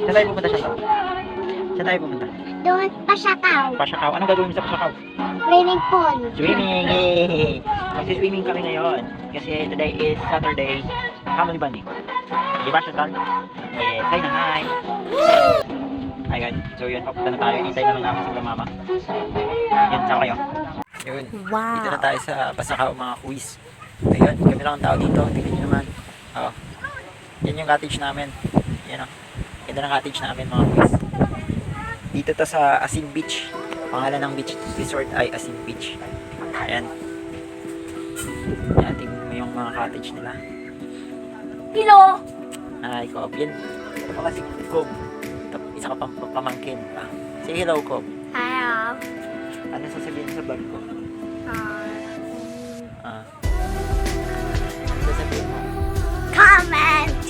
Saan tayo pupunta siya? Saan tayo pupunta? Doon, Pasakaw. Pasakaw. Anong gagawin sa Pasakaw? Swimming pool. Swimming! Yay! Magsi-swimming kami ngayon. Kasi today is Saturday. Family bonding. Di ba, Chantal? Yes, hi na hi! Ayun, so yun, papunta na tayo. Hintay na lang namin sila mama. Yun, sama kayo. Yun, Wow. dito na tayo sa Pasakaw, mga kuis. Ayun, kami lang ang tao dito. Tingnan nyo naman. Oh. Yan yung cottage namin. Yan o. Ganda ng cottage namin, mga kuis. Dito to sa Asin Beach. Pangalan ng beach resort ay Asin Beach. Ayan. Ayan, tingnan mo yung mga cottage nila. Hello! Ay, Cobb. Yan. Ito pa kasi Cobb. Isa ka pang pamangkin. Say hello, Cobb. Hello. Ano sasabihin sa vlog ko? Ano sasabihin mo? Comment.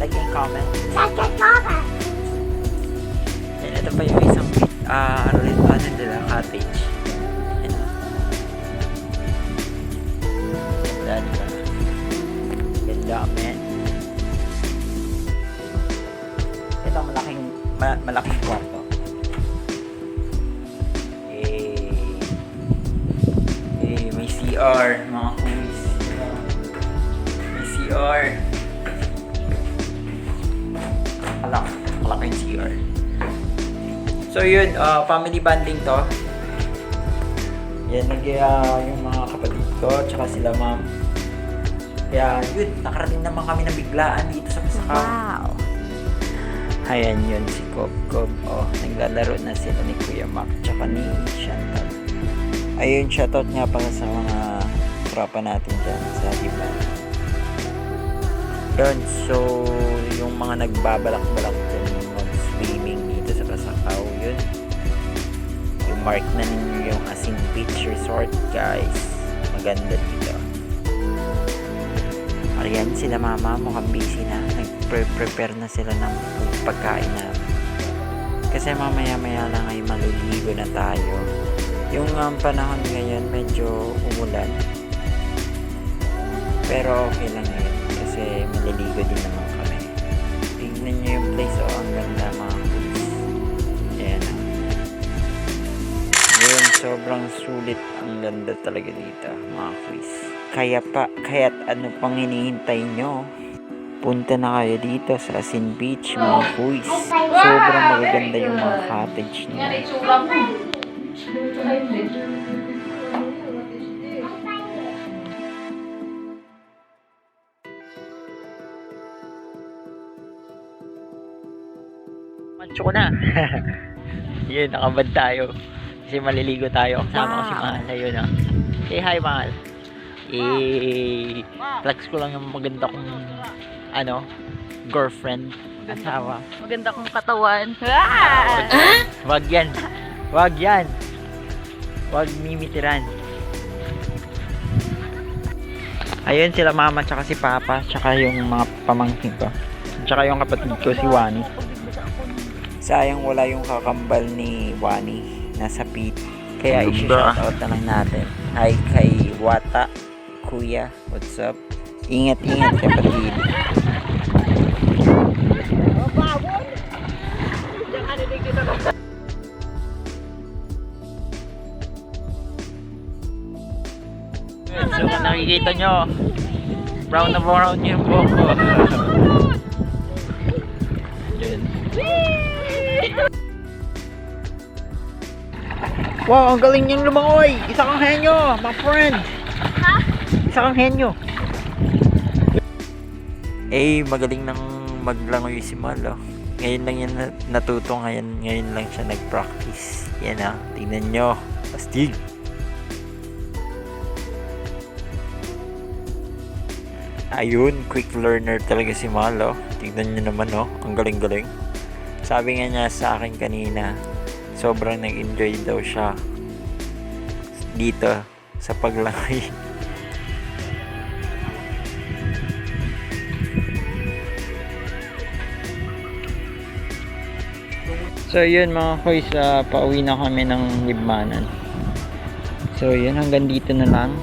Like and comment. Like and comment. And ito pa yung isang ano nila, cottage. Ayan. Ganda, diba? Ganda, man. Ito, malaking kwarto. May CR, mga kumis. May CR. Malaking CR. So yun, family bonding to. Yan, yung mga kapatid ko, tsaka sila ma'am. Kaya yun, nakarating naman kami na biglaan dito sa Pasakaw. Wow. Ayan yun, si Cobb. Oh, naglalaro na sila ni Kuya Mac, tsaka ni Chantal. Ayun, shoutout nga pala sa mga tropa natin dyan sa Iban. Yun, so yung mga nagbabalak-balak dyan mag-swimming dito sa Pasakaw, yun. Yung mark na ninyo yung Asin Beach Resort, guys. Maganda dito. Ayan, sila mama, mukhang busy na. Nag-prepare na sila ng pagkain na. Kasi mamaya-maya lang ay maliligo na tayo. Yung panahon ngayon, medyo umulan. Pero okay lang ngayon. Kasi maliligo din naman kami. Tingnan nyo yung place. Oh, ang ganda, mga kulis. Ayan. Yun, sobrang sulit. Ang ganda talaga dito, mga kulis. Kaya't ano pang hinihintay nyo? Punta na kayo dito sa Asin Beach, mga kuys. Sobrang magaganda yung mga cottage niya. Mancho ko na. Yun, nakabad tayo. Kasi maliligo tayo. Kasama ko si Mahal. Ayun, oh. Say hi, Mahal. Flex ko lang yung maganda kong girlfriend, asawa. Maganda kong katawan. Wag yan. Wag mimitiran. Ayun sila mama, tsaka si papa, tsaka yung mga pamangkin ko, tsaka yung kapatid ko si Wani. Sayang wala yung kakambal ni Wani, nasa pit. Kaya i-shoutout na lang natin. Hi kay Wata. Kuya, what's up? Ingat-ingat kapatid. So kung nakikita nyo, brown na brown yung buhok ko. Yun. Wow, ang galing niyang lumangoy! Isa kang henyo, my friend! Isa kang henyo. Magaling nang maglangoy si Malo. Ngayon lang yan natuto. Ngayon lang siya nag-practice. Yan ah, tingnan nyo. Astig. Ayun, quick learner talaga si Malo. Tingnan nyo naman oh, ang galing-galing. Sabi nga niya sa akin kanina, sobrang nag-enjoy daw siya dito sa paglangoy. So yun mga koys, pauwi na kami ng Libmanan. So yun, hanggang dito na lang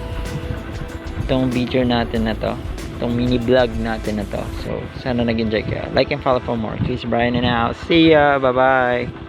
itong video natin na to. itong mini vlog natin na to. So, sana nag-enjoy kayo. Like and follow for more. Chris Brian and out. See ya! Bye-bye!